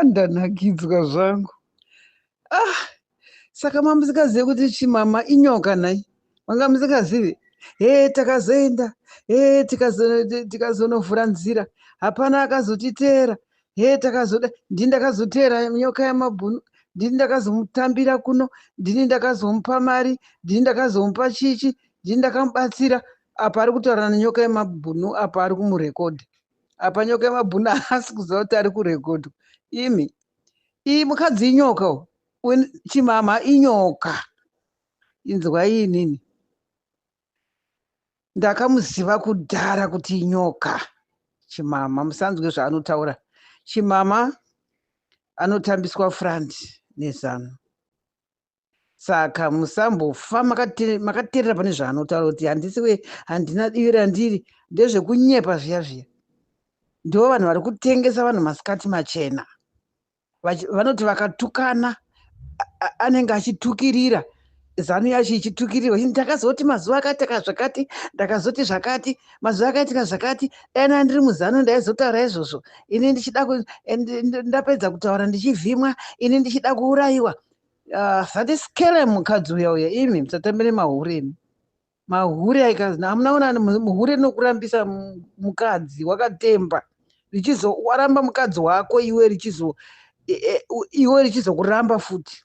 Ndanakidzwa zvangu. Saka mamusikazive kuti chimama inyoka nai. Manga musikazive. Takazoenda. Tikazonovhura nzira. Hapana akazotiteera. Takazoda. Ndini ndakazoteera nyoka yamabhunu. Ndini ndakazomutambira kuno. Ndini ndakazomupa mari. Ndini ndakazomupa chichi. Ndini ndakamubatsira. Apa ari kutaura nenyoka yamabhunu. Apa ari kumurekodha. Apa nyoka yamabhunu haasi kuziva kuti ari kurekodha. Iyi mukadzi inyoka. Chimama inyoka. Inzwai inini. Ndakamuziva kudhara kuti inyoka. Chimama musanzwe zvaanotaura. Chimama anotambiswa frandi nezano. Saka musambofa makateerera pane zvaanotaura kuti handina divi randiri ndezvekunyepa zviya zviya. Ndo vanhu vari kutengesa vanhu masikati machena. Vanoti vakatukana anenge achitukirira. Zano yacho ichitukirira. Ndakazoti mazuva akaitika zvakati, ndakazoti zvakati, mazuva akaitika zvakati, dai ndiri muzano ndaizotaura izvozvo. Ini ndichida ndapedza kutaura ndichivhimwa, ini ndichida kuurayiwa. Zati skele mukadzi uya imi musatambire mahure imi. Mahure aikazi hamunaona muhure nokurambisa mukadzi wakatemba. Waramba mukadzi wako iwe richizokuramba futi.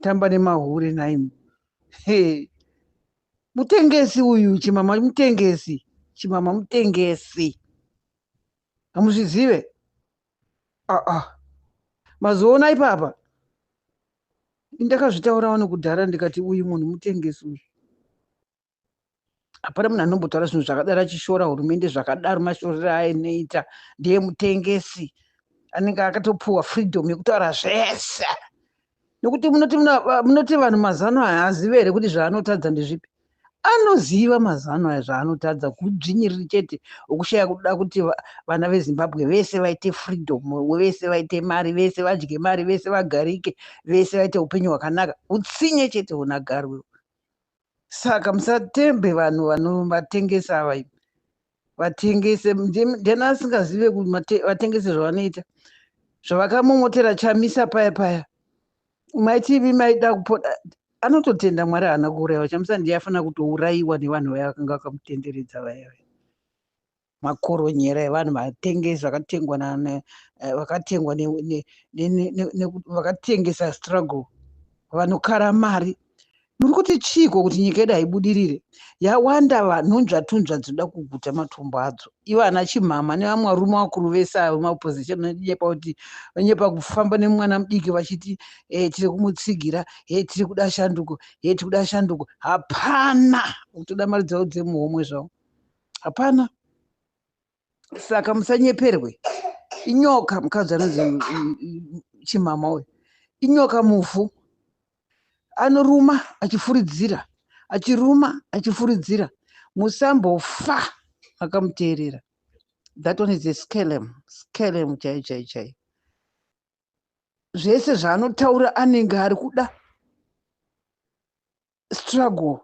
Tamba nemahure naimi. Mutengesi uyu chimama mutengesi. Chimama mutengesi. Hamuzvizive? Mazoona ipapa. Ndakazvitaura wano kudhara ndikati uyu munhu mutengesi uyu. Hapana munhu anombotaura zvinhu zvakadaro achishora hurumende zvakadaro mashorero ainoita. Ndiye mutengesi. Anenge akatopuwa freedom yekutaura zvese. Nokuti munoti vanhu mazano aya hazive here kuti zvaanotadza ndezvipi? Anoziva mazano aya zvaanotadza kudzvinyiriri chete okushaya kuda kuti vana veZimbabwe vese vaite freedom, vese vaite mari, vese vadye mari, vese vagarike, vese vaite upenyu hwakanaka. Utsinye chete hunagarwe. Saka musatembe vanhu vanovatengesa ava. Vatengese ndena asingazive kuti vatengese zvavanoita. Zvavakamomotera chamisa paya. Maitivi maida kupoda. Anototenda Mwari haana kuurayiwa. Chamisa ndiye afana kutourayiwa nevanhu vaya vakanga vakamutenderedza vaya. Makoronyera evanhu vatengesi vakatengesa struggle. Vanokara mari. Muri kuti chiko kuti nyika yedu haibudirire? Yawanda vanhunzvatunzva dzinoda kuguta matombo adzo. Ivo ana Chimama nevamwe varume vakuru vese avo maopposition vanyepa kufamba nemwana mudiki vachiti tiri kumutsigira, tiri kuda shanduko, tiri kuda shanduko. Hapana. Kutoda mari dzavo dzemuhomwe zvavo. Hapana. Saka musanyeperwe. Inyoka mukadzi anonzi Chimama uyu. Inyoka mufu. Anoruma achifuridzira. Achiruma achifuridzira. Musambofa akamuteerera. That one is a scalem. Scalem chai. Zvese zvaanotaura anenge ari kuda struggle.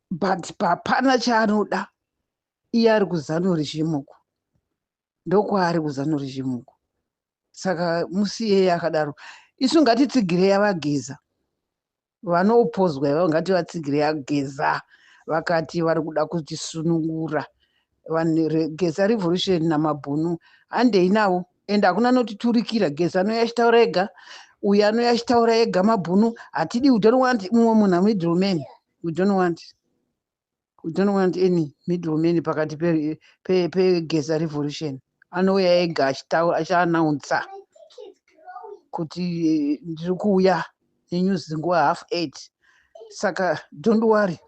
But papana chaanoda. Iye ari kuzano rechimuko. Ndokwaari kuzano rechimuko. Saka musiye akadaro. Isu ngatitsigirei avageza. Vanoopozwa ivavo ngativatsigirei ageza. Vakati vari kuda kutisunungura. Geza revolution namabhunu handei navo. Ende hakuna notiturikira. Geza anoya achitaura ega. Uyu anoya achitaura ega mabhunu. Hatidi, we don't want mumwe munhu middleman. We don't want any middleman pakati pegeza revolution. Anoya ega achianaunsa kuti ndiri kuuya nenyuzi nguva 8:30. Saka don't worry.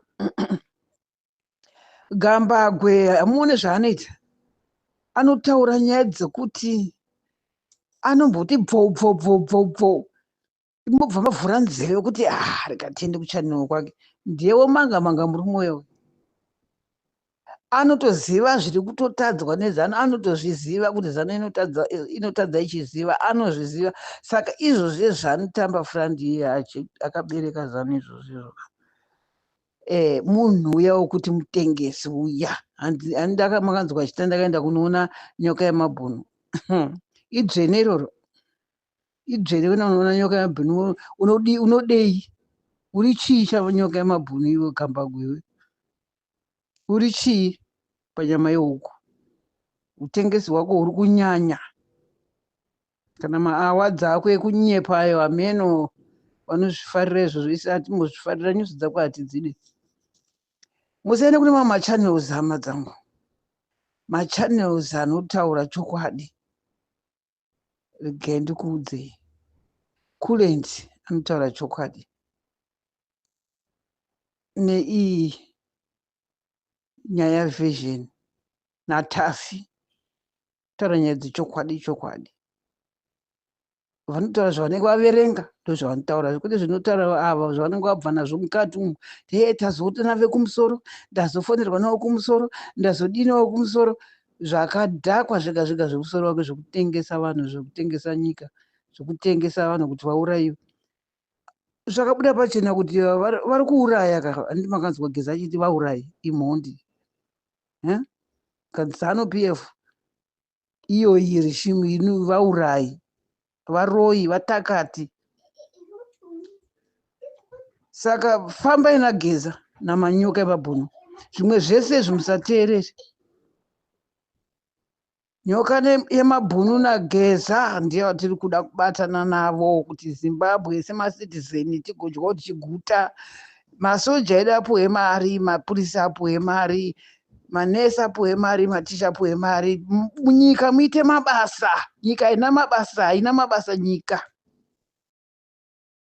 Gambagwe hamuone zvaanoita. Anotaura nyaya dzekuti anomboti bvo. Imbobva mavhura nzeve kuti rikatiende kuchanino kwake. Ndiyewo manga murume wewe. Anotoziva zviri kutotadzwa nezano. Anotozviziva kuti zano inotadza ichiziva. Anozviziva. Saka izvozvo zvaanotamba frandi iye akabereka zano izvozvo. Munhu uya wokuti mutengesi uya. Makanzwa achita ndakaenda kunoona nyoka yamabhunu. idzvene iroro, idzvene. Wena unoona nyoka yemabhunu unodei? Uri chii chanyoka yemabhunu iwe Gambagwe? Uri chii panyama yehuku? Utengesi hwako huri kunyanya. Kana maawa dzako ekunyepa ayo ameno vanozvifarira izvozvo, isi hatimbozvifarira. Nyusi dzako hatidzidi. Musiende kune mamwe machanels, hama dzangu, machanels anotaura chokwadi. Regai ndikuudzei, Kurent anotaura chokwadi. Neiyi Nyaya Vision naTafi taura nyaya dzechokwadi chokwadi. Vanotaura zvavanenge vaverenga ndozvavanotaura, kwete zvinotaura ava zvavanenge vabva nazvo mukati umu. Tazoona vekumusoro, ndazofonerwa navo kumusoro, ndazodinawo kumusoro. Zvakadhakwa zvega zvega zvemusoro wake, zvokutengesa vanhu, zvokutengesa nyika, zvokutengesa vanhu kuti vaurayiwe. Zvakabuda pachena kuti vari kuuraya. Handi makanzwa Geza achiti vaurayi imhondi. ZANU PF iyo rishimu ino vaurayi, varoyi, vatakati. Saka fambai naGeza namanyoka emabhunu, zvimwe zvese zvimusateerere. Nyoka yemabhunu naGeza ndiyo tiri kuda kubatana navo kuti Zimbabwe semasitizeni tigodya tichiguta. Masoja edu apuwe mari, mapurisa apuwe mari, manesi apuwe mari, maticha apuwe mari. Munyika muite mabasa. Nyika ina mabasa, haina mabasa nyika.